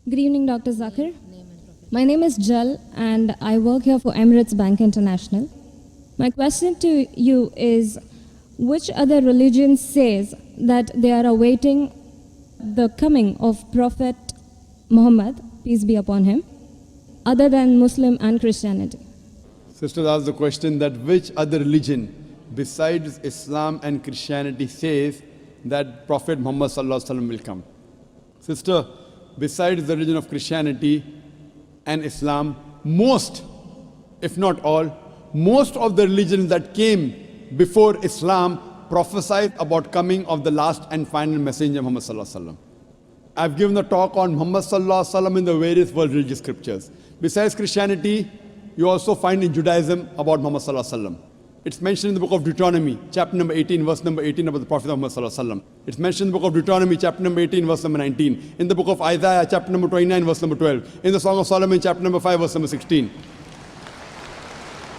Good evening, Dr. Zakir. My name is Jal and I work here for Emirates Bank International. My question to you is, which other religion says that they are awaiting the coming of Prophet Muhammad, peace be upon him, other than Muslim and Christianity? Sisters asked the question that which other religion besides Islam and Christianity says that Prophet Muhammad Sallallahu Alaihi Wasallam will come. Sister, besides the religion of Christianity and Islam, most, if not all, most of the religions that came before Islam prophesied about coming of the last and final messenger Muhammad Sallallahu Alaihi Wasallam. I've given a talk on Muhammad Sallallahu Alaihi Wasallam in the various world religious scriptures. Besides Christianity, you also find in Judaism about Muhammad Sallallahu Alaihi Wasallam. It's mentioned in the book of Deuteronomy, chapter number 18, verse number 18 about the Prophet Muhammad Sallallahu Alaihi Wasallam. It's mentioned in the book of Deuteronomy, chapter number 18, verse number 19. In the book of Isaiah, chapter number 29, verse number 12. In the Song of Solomon, chapter number 5, verse number 16.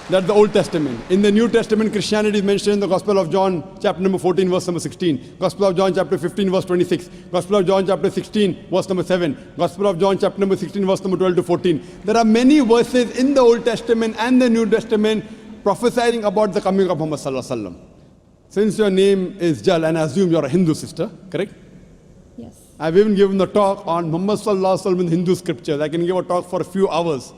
That's the Old Testament. In the New Testament, Christianity is mentioned in the Gospel of John, chapter number 14, verse number 16. Gospel of John, chapter 15, verse 26. Gospel of John, chapter 16, verse number 7. Gospel of John, chapter number 16, verse number 12 to 14. There are many verses in the Old Testament and the New Testament prophesying about the coming of Muhammad Sallallahu Alaihi Wasallam. Since your name is Jal, and I assume you're a Hindu sister, correct? Yes. I've even given the talk on Muhammad Sallallahu Alaihi Wasallam in Hindu scriptures. I can give a talk for a few hours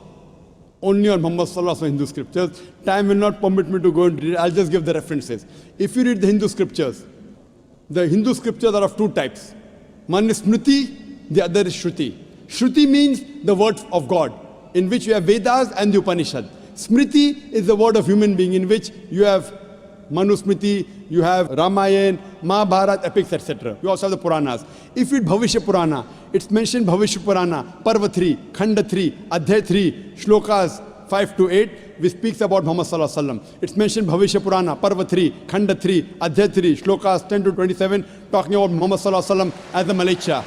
only on Muhammad Sallallahu Alaihi Wasallam Hindu scriptures. Time will not permit me to go and read it. I'll just give the references. If you read the Hindu scriptures are of two types. One is Smriti, the other is Shruti. Shruti means the words of God, in which you have Vedas and the Upanishad. Smriti is the word of human being, in which you have Manusmriti, you have Ramayana, Mahabharata, epics, etc. You also have the Puranas. If you read Bhavishya Purana, it's mentioned Bhavishya Purana, Parva 3, Khanda 3, Adhyay 3, Shlokas 5 to 8, which speaks about Muhammad Sallallahu Alaihi Wasallam. It's mentioned Bhavishya Purana, Parva 3, Khanda 3, Adhyay 3, Shlokas 10 to 27, talking about Muhammad Sallallahu Alaihi Wasallam as the Malacha.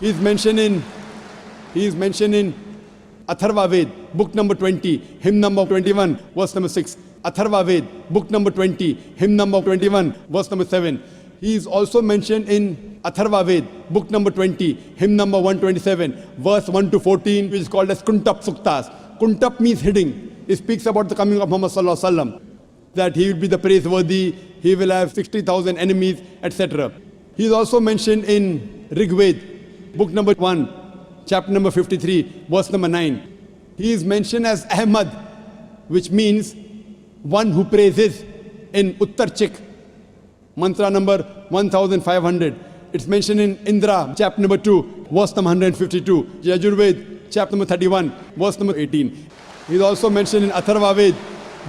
He is mentioned in Atharva Ved, book number 20, hymn number 21, verse number 6. Atharva Ved, book number 20, hymn number 21, verse number 7. He is also mentioned in Atharva Ved, book number 20, hymn number 127, verse 1 to 14, which is called as Kuntap Suktas. Kuntap means hidden. It speaks about the coming of Muhammad Sallallahu Alaihi Wasallam, that he will be the praiseworthy, he will have 60,000 enemies, etc. He is also mentioned in Rig Ved, book number 1, chapter number 53, verse number 9. He is mentioned as Ahmad, which means one who praises, in Uttarchik, mantra number 1500. It's mentioned in Indra, chapter number 2, verse number 152. Yajurved, chapter number 31, verse number 18. He is also mentioned in Atharva Ved,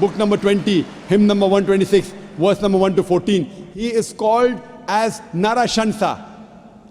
book number 20, hymn number 126, verse number 1 to 14. He is called as Narashansa.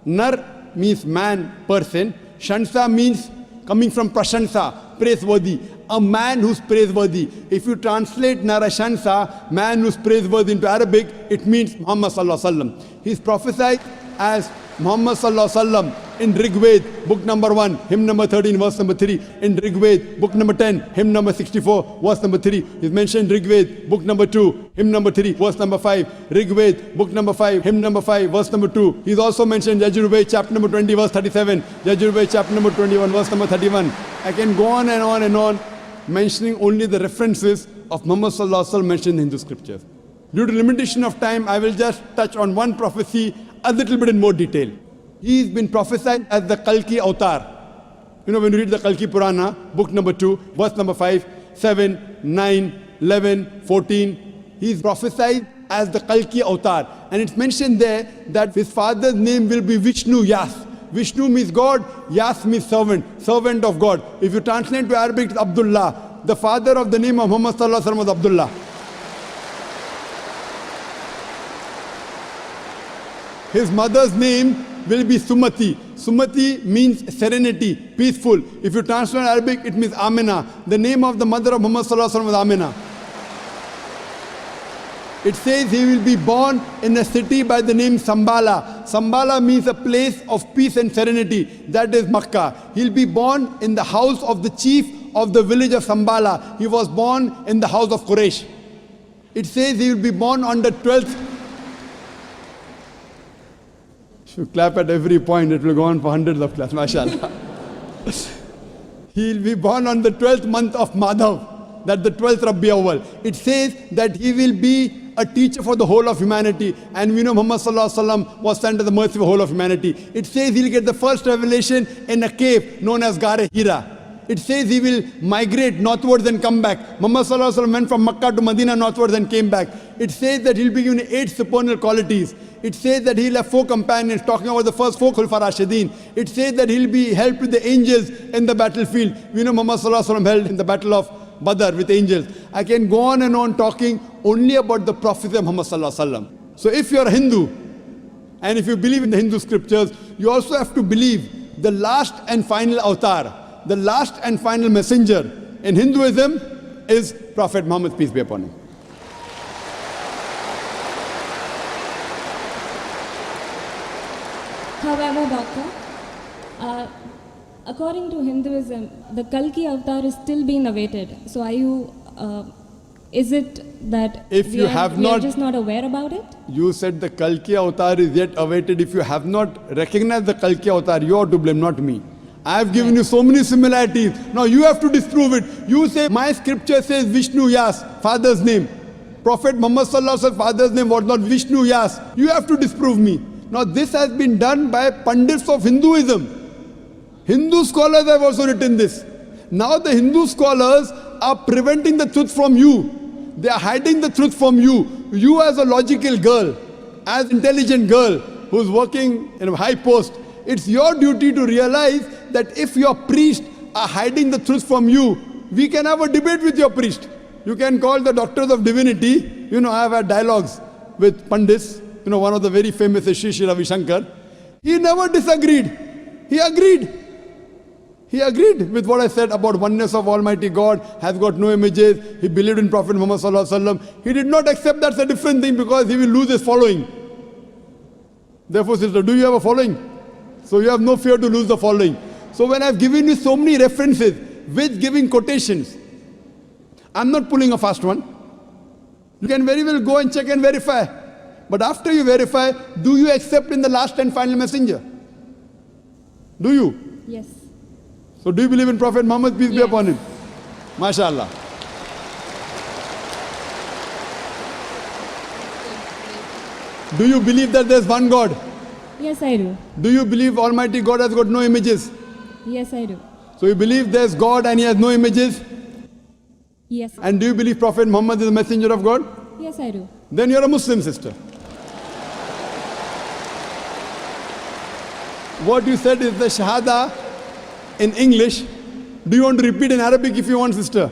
Nar means man, person. Shansa means coming from Prashansa, praiseworthy. A man who's praiseworthy. If you translate Narashansa, man who's praiseworthy, into Arabic, it means Muhammad Sallallahu Alaihi Wasallam. He's prophesied as Muhammad Sallallahu Alaihi Wasallam in Rig Ved, book number 1, hymn number 13, verse number 3. In Rig Ved, book number 10, hymn number 64, verse number 3. He's mentioned Rig Ved, book number 2, hymn number 3, verse number 5. Rig Ved, book number 5, hymn number 5, verse number 2. He's also mentioned Yajurved, chapter number 20, verse 37. Yajurved, chapter number 21, verse number 31. I can go on and on and on, mentioning only the references of Muhammad Sallallahu Alaihi Wasallam mentioned in Hindu scriptures. Due to limitation of time, I will just touch on one prophecy a little bit in more detail. He's been prophesied as the Kalki Avatar. You know, when you read the Kalki Purana, book number 2, verse number 5, 7, 9, 11, 14, he's prophesied as the Kalki Avatar. And it's mentioned there that his father's name will be Vishnu Yas. Vishnu means God, Yas means servant, servant of God. If you translate to Arabic, it's Abdullah. The father of the name of Muhammad Sallallahu Alaihi Wasallam was Abdullah. His mother's name will be Sumati. Sumati means serenity, peaceful. If you translate Arabic, it means Amina. The name of the mother of Muhammad Sallallahu Alaihi Wasallam was Amina. It says he will be born in a city by the name Sambala. Sambala means a place of peace and serenity. That is Makkah. He'll be born in the house of the chief of the village of Sambala. He was born in the house of Quraysh. It says he will be born on the 12th. If you clap at every point, it will go on for hundreds of claps. MashaAllah. He will be born on the 12th month of Madhav, that the 12th Rabbi Awwal. It says that he will be a teacher for the whole of humanity. And we know Muhammad Sallallahu Alaihi Wasallam was sent to the mercy of the whole of humanity. It says he'll get the first revelation in a cave known as Gare Hira. It says he will migrate northwards and come back. Muhammad Sallallahu Alaihi Wasallam went from Makkah to Medina northwards and came back. It says that he'll be given 8 supernal qualities. It says that he'll have 4 companions, talking about the first 4 Khulfa Rashidin. It says that he'll be helped with the angels in the battlefield. We know Muhammad Sallallahu Alaihi Wasallam held in the battle of Badr with angels. I can go on and on talking only about the prophecy of Muhammad Sallallahu Alaihi Wasallam. So if you're a Hindu, and if you believe in the Hindu scriptures, you also have to believe the last and final avatar, the last and final messenger in Hinduism is Prophet Muhammad, peace be upon him. However, Doctor, according to Hinduism, the Kalki avatar is still being awaited. So are you, is it that If we you are, have we are not- just not aware about it? You said the Kalki avatar is yet awaited. If you have not recognized the Kalki avatar, you are to blame, not me. I have given you so many similarities. Now you have to disprove it. You say, my scripture says Vishnu Yas, father's name. Prophet Muhammad Sallallahu Alaihi Wasallam's father's name was not Vishnu Yas. You have to disprove me. Now this has been done by pundits of Hinduism. Hindu scholars have also written this. Now the Hindu scholars are preventing the truth from you. They are hiding the truth from you. You as a logical girl, as intelligent girl who's working in a high post, it's your duty to realize that if your priests are hiding the truth from you, we can have a debate with your priest. You can call the doctors of divinity. You know, I have had dialogues with Pandits. You know, one of the very famous is Sri Sri Ravi Shankar. He never disagreed. He agreed. He agreed with what I said about oneness of Almighty God, has got no images. He believed in Prophet Muhammad Sallallahu Alaihi Wasallam. He did not accept that's a different thing because he will lose his following. Therefore, sister, do you have a following? So you have no fear to lose the following. So when I've given you so many references with giving quotations, I'm not pulling a fast one. You can very well go and check and verify. But after you verify, do you accept in the last and final messenger? Do you? Yes. So do you believe in Prophet Muhammad, peace be Yes. upon him? MashaAllah. Do you believe that there's one God? Yes, I do. Do you believe Almighty God has got no images? Yes, I do. So you believe there's God and he has no images? Yes. And do you believe Prophet Muhammad is a messenger of God? Yes, I do. Then you're a Muslim, sister. What you said is the Shahada in English. Do you want to repeat in Arabic if you want, sister?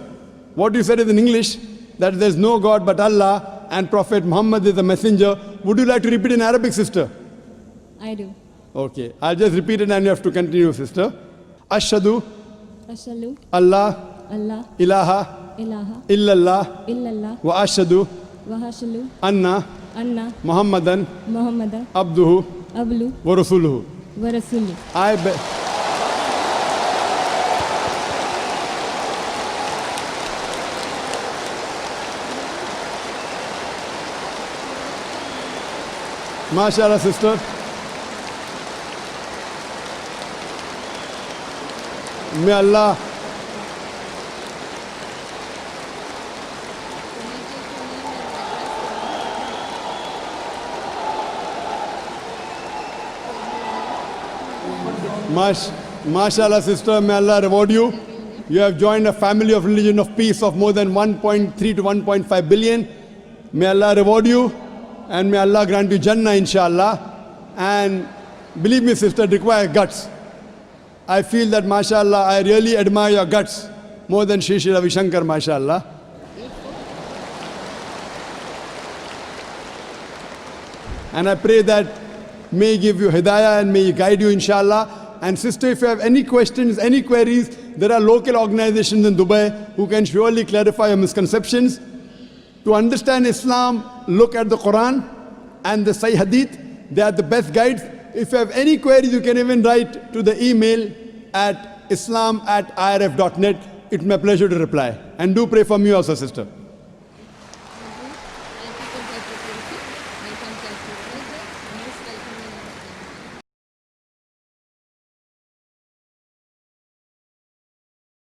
What you said is in English, that there's no God but Allah and Prophet Muhammad is a messenger. Would you like to repeat in Arabic, sister? I do. Okay, I'll just repeat it and you have to continue, sister. Ashhadu Ashalu, Allah Allah, ilaha ilaha, illallah illallah, wa ashhadu wahashalu, anna anna, Muhammadan Muhammada, abduhu ablu, wa rasuluhu. wa rasulu. I be MashaAllah, sister. May Allah MashaAllah, sister, may Allah reward you. You have joined a family of religion of peace of more than 1.3 to 1.5 billion. May Allah reward you and may Allah grant you Jannah, inshallah. And believe me, sister, it requires guts. I feel that, mashallah, I really admire your guts more than Sri Sri Ravi Shankar, mashallah. And I pray that may He give you hidayah and may He guide you, inshallah. And sister, if you have any questions, any queries, there are local organizations in Dubai who can surely clarify your misconceptions. To understand Islam, look at the Quran and the Sahih Hadith. They are the best guides. If you have any queries, you can even write to the email at islam@irf.net. It's my pleasure to reply. And do pray for me also, sister.